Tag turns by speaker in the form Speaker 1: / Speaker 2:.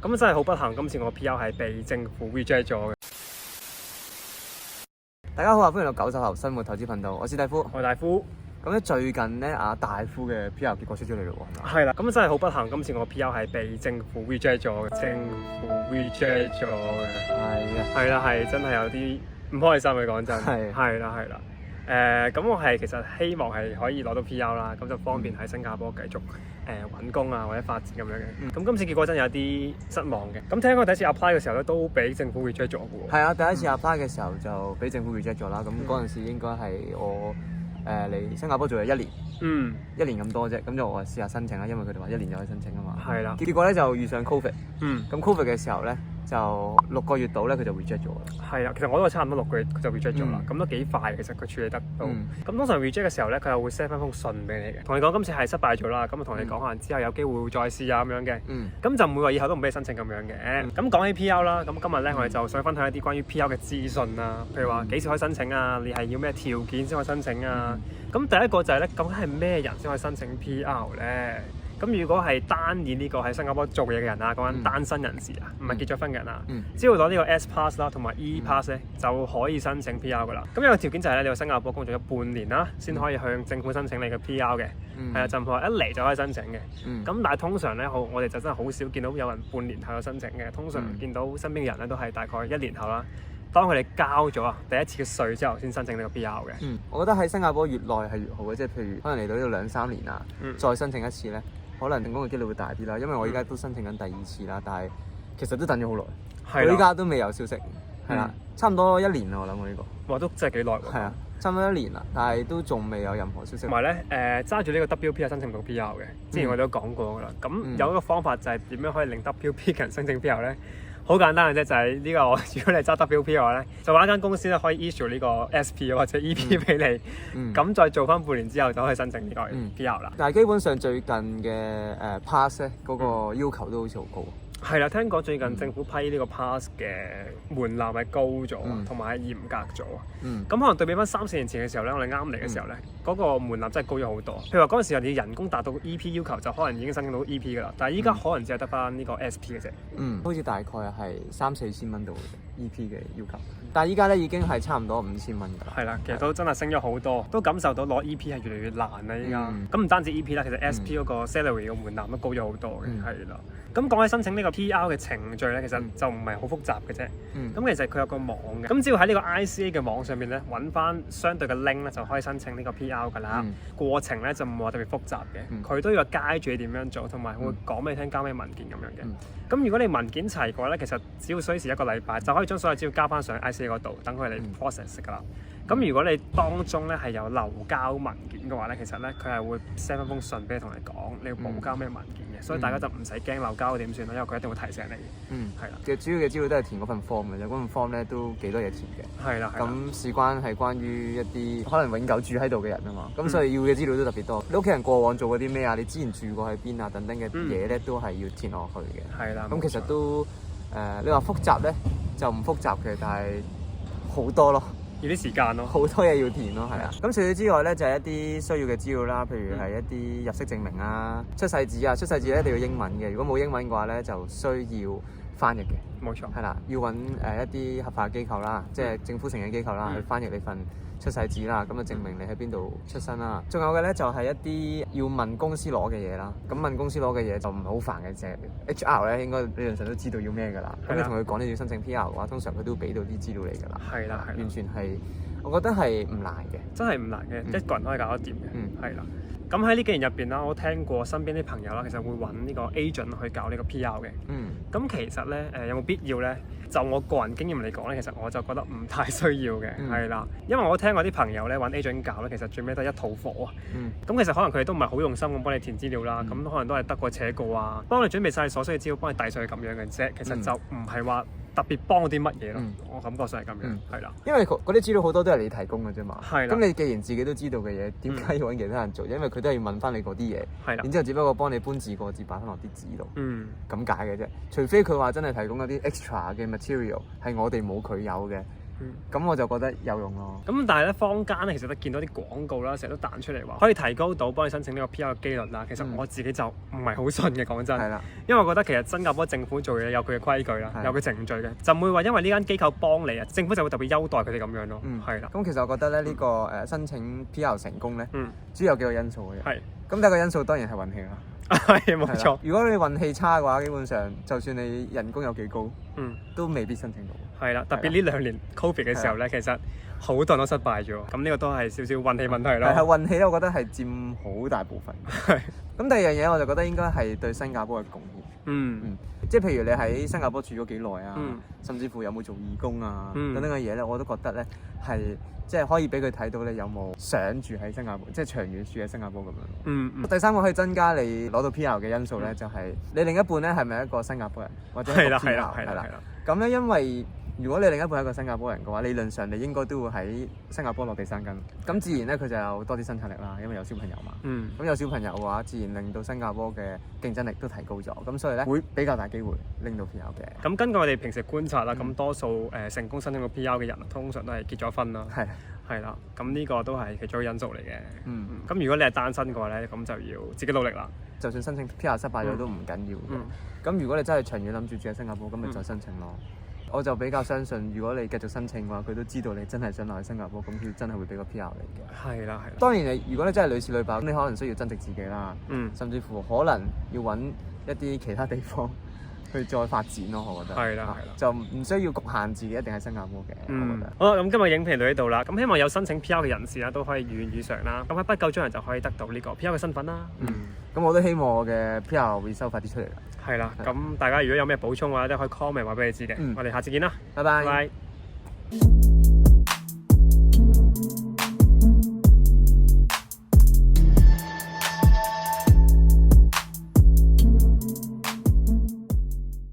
Speaker 1: 咁真係好不幸，今次我 PR 係被政府 reject 咗嘅。
Speaker 2: 大家好啊，歡迎到90後生活投資頻道，我是大夫。
Speaker 1: 我係大夫。
Speaker 2: 咁咧最近咧大夫嘅 PR 結果出咗嚟咯喎，
Speaker 1: 係啦，咁真係好不幸，今次我 PR 係被政府 reject 咗嘅。政府 reject 咗嘅。係啦，係真係有啲唔開心嘅，講真。係啦。咁我係其實希望係可以攞到 PR 啦，咁就方便喺新加坡繼續揾工啊或者發展咁樣嘅。咁今次結果真係有啲失望嘅。咁聽講第一次 apply 嘅時候咧都俾政府 reject 咗嘅喎。
Speaker 2: 係啊，第一次 apply 嘅時候就俾政府 reject 咗啦。咁嗰陣時應該係我嚟新加坡做咗1年，1年咁多啫。咁就我試下申請啦，因為佢哋話1年就可以申請啊嘛。
Speaker 1: 係啦。
Speaker 2: 結果咧就遇上 Covid。咁 Covid 嘅時候咧就6個月到咧佢就 reject 咗啦。係
Speaker 1: 啊，其實我都係差唔多6個月佢就 reject 咗啦。咁都幾快，其實佢處理得到。咁通常 reject 嘅時候咧，佢又會 send 翻封信俾你嘅，同你講今次係失敗咗啦。咁啊同你講下之後有機會會再試啊咁樣嘅。咁就唔會話以後都唔俾你申請咁樣嘅。咁講起 PR 啦，咁今日咧我哋就想分享一啲關於 PR 嘅資訊啊，譬如話幾時可以申請啊，你係要咩條件先可以申請啊。咁第一個就係咧，究竟係咩人先可以申請 PR 咧？咁如果係單以呢個喺新加坡做嘢嘅人啊，講緊單身人士啊，唔係結咗婚嘅人啊，只要攞呢個 S Pass 啦同埋 E Pass 咧，就可以申請 PR 噶啦。咁有個條件就係咧，你喺新加坡工作咗半年啦，先可以向政府申請你嘅 PR 嘅。係啊，就唔係話一嚟就可以申請嘅。咁但係通常咧，我哋就真係好少見到有人半年後有申請嘅。通常見到身邊嘅人咧都係大概1年後啦。當佢哋交咗第一次嘅稅之後，先申請呢個 PR 嘅。
Speaker 2: 我覺得喺新加坡越耐係越好嘅，即係譬如可能嚟到呢度2-3年啊，再申請一次咧，可能成功嘅機率會大啲啦。因為我依家都申請緊第2次啦，但係其實都等咗好耐，我依家都未有消息，係啦，差唔多1年啦，我諗我呢個。
Speaker 1: 哇，都真係幾耐喎。係啊，
Speaker 2: 差唔多1年啦，但係都仲未有任何消息。
Speaker 1: 同埋咧，揸住呢個 WP 係申請唔到 PR 嘅。之前我哋都講過噶啦。咁有一個方法就係點樣可以令 WP 嘅人申請 PR 咧？好簡單嘅啫，就係呢個，如果你揸 WP 嘅話咧，就揾一間公司咧可以 issue 呢個 SP 或者 EP 俾你，咁再做翻半年之後就可以申請呢個 PR 啦。
Speaker 2: 但係基本上最近嘅pass 咧，嗰個要求都好似好高。係
Speaker 1: 啦，聽講最近政府批呢個 pass 嘅門檻係高咗，同埋係嚴格咗。咁可能對比翻3-4年前嘅時候咧，我哋啱嚟嘅時候咧，嗰個門檻真係高咗好多。譬如話嗰陣時候你人工達到 EP 要求，就可能已經申請到 EP 噶啦。但係依家可能只係得翻呢個 SP 嘅啫。
Speaker 2: 好似大概係3-4千蚊度嘅 EP 嘅要求。但係依家咧已經係差唔多5,000蚊㗎。係啦，
Speaker 1: 其實都真係升咗好多，都感受到攞 EP 係越嚟越難啦依家。咁唔單止 EP 啦，其實 SP 嗰個 salary 嘅門檻都高咗好多嘅。係啦。咁講起申請呢個 PR 嘅程序咧，其實就唔係好複雜嘅啫。咁其實佢有個網嘅，咁只要喺呢個 ICA 嘅網上面咧揾翻相對嘅 link 咧，就可以申請呢個 PR 㗎啦。過程咧就唔係話特別複雜嘅，佢都要街住你點樣做，同埋會講俾你聽交咩文件咁樣嘅。咁如果你文件齊嘅話咧，其實只要需時1個禮拜就可以將所有資料交翻上 ICA 嗰度，等佢哋 process 㗎啦。咁如果你當中咧係有漏交文件嘅話咧，其實咧佢係會 send 封信俾你同你講你要補交咩文件嘅，所以大家就唔使驚漏交點算啦，因為佢一定會提醒你。係啦，
Speaker 2: 其實主要嘅資料都係填嗰份 form 嘅，嗰份 form 咧都幾多嘢填嘅。係啦，咁事關係關於一啲可能永久住喺度嘅人啊嘛，咁所以要嘅資料都特別多。你屋企人過往做過啲咩啊？你之前住過喺邊啊？等等嘅嘢咧都係要填落去嘅。係啦，咁其實都你話複雜咧就唔複雜嘅，但係好多咯。
Speaker 1: 要啲時間咯，
Speaker 2: 好多嘢要填咯，係啊。咁除此之外咧，就係一啲需要嘅資料啦，譬如係一啲入息證明啊、出世紙啊。出世紙咧一定要英文嘅，如果冇英文嘅話咧，就需要翻譯嘅。冇錯，係啦，要揾一啲合法機構啦，即係政府承認機構啦，去翻譯你份出世紙啦，咁就證明你喺邊度出生啦。仲有嘅咧就係一啲要問公司攞嘅嘢啦。咁問公司攞嘅嘢就唔係好煩嘅啫。HR 咧應該理論上都知道要咩㗎啦。咁你同佢講你要申請 PR 嘅話，通常佢都會俾到啲資料你㗎啦。係啦，完全係，我覺得係唔難嘅，真係唔難嘅，一個人可以搞得掂嘅。係啦。
Speaker 1: 咁喺呢幾年入邊啦，我聽過身邊啲朋友啦，其實會揾呢個 agent 去搞呢個 PR 嘅。咁其實咧，有冇必要咧？就我個人經驗嚟講咧，其實我就覺得唔太需要嘅，係啦。因為我聽我啲朋友咧揾 agent 搞咧，其實最尾都係一肚火啊。咁其實可能佢哋都唔係好用心咁幫你填資料啦，咁可能都係得過且過啊，幫你準備晒所需嘅資料，幫你遞上去咁樣嘅啫。其實就唔係話特別幫到啲乜嘢咯。我感覺上係咁樣，係啦。
Speaker 2: 因為嗰啲資料好多都係你提供嘅啫嘛。係啦。咁你既然自己都知道嘅嘢，點解要揾其他人做？因為佢都係要問翻你嗰啲嘢。係啦。然之後只不過幫你搬字過紙擺翻落啲紙度。咁解嘅啫。除非佢話真係提供一啲 extra 嘅 material 係我哋冇佢有嘅，咁我就覺得有用咯。
Speaker 1: 咁但係咧，坊間咧其實都見到啲廣告啦，成日都彈出嚟話可以提高到幫你申請呢個 PR 嘅機率啦。其實我自己就唔係好信嘅，講真。係啦。因為我覺得其實新加坡政府做嘢有佢嘅規矩啦，有佢程序嘅，就唔會話因為呢間機構幫你啊，政府就會特別優待佢哋咁樣咯。係啦。
Speaker 2: 咁其實我覺得咧呢個申請 PR 成功咧，主要有幾個因素嘅。係。咁第一個因素當然係運氣啦。
Speaker 1: 係冇錯。
Speaker 2: 如果你運氣差嘅話，基本上就算你人工有幾高，都未必申請到。
Speaker 1: 係啦，特別呢2年 Covid 嘅時候咧，其實好多人都失敗咗。咁呢個都係少少運氣問題咯。
Speaker 2: 係運氣咧，我覺得係佔好大部分。係。咁第二樣嘢我就覺得應該係對新加坡嘅貢獻。即係譬如你喺新加坡住咗幾耐啊，甚至乎有冇做義工啊等等嘅嘢咧，我都覺得咧係即係可以俾佢睇到你有冇想住喺新加坡，即係長遠住喺新加坡咁樣。第三個可以增加你攞到 PR 嘅因素咧，就係你另一半咧係咪一個新加坡人或者係個 PR？係啦。咁咧，因為如果你另一半係一個新加坡人嘅話，理論上你應該都會喺新加坡落地生根，咁自然咧佢就有多啲生產力啦，因為有小朋友嘛。咁有小朋友嘅話，自然令到新加坡嘅競爭力都提高咗，咁所以咧會比較大機會拎到 PR 嘅。咁
Speaker 1: 根據我哋平時觀察啦，咁多數成功申請到 PR 嘅人，通常都係結咗婚啦。係啦，咁呢個都係其中一個因素嚟嘅。咁如果你係單身嘅話咧，咁就要自己努力啦。
Speaker 2: 就算申請 PR 失敗咗都唔緊要嘅。咁如果你真係長遠諗住住喺新加坡，咁咪再申請咯。我就比較相信，如果你繼續申請嘅話，佢都知道你真係想留喺新加坡，咁佢真係會俾個 PR 你嘅。係啦。當然如果你真係屢試屢敗，咁你可能需要增值自己啦。甚至乎可能要揾一啲其他地方去再發展咯，我覺得。係啦。就唔需要局限自己一定喺新加坡嘅。我覺得。好啦，咁今日影片到呢度啦。咁希望有申請 PR 嘅人士啦，都可以如願以償啦。咁喺不久將來就可以得到呢個 PR 嘅身份啦。咁我都希望我嘅 PR 會收快啲出嚟啦。係啦，咁大家如果有咩補充嘅話，都可以 comment 話俾你知嘅。我哋下次見啦，拜拜。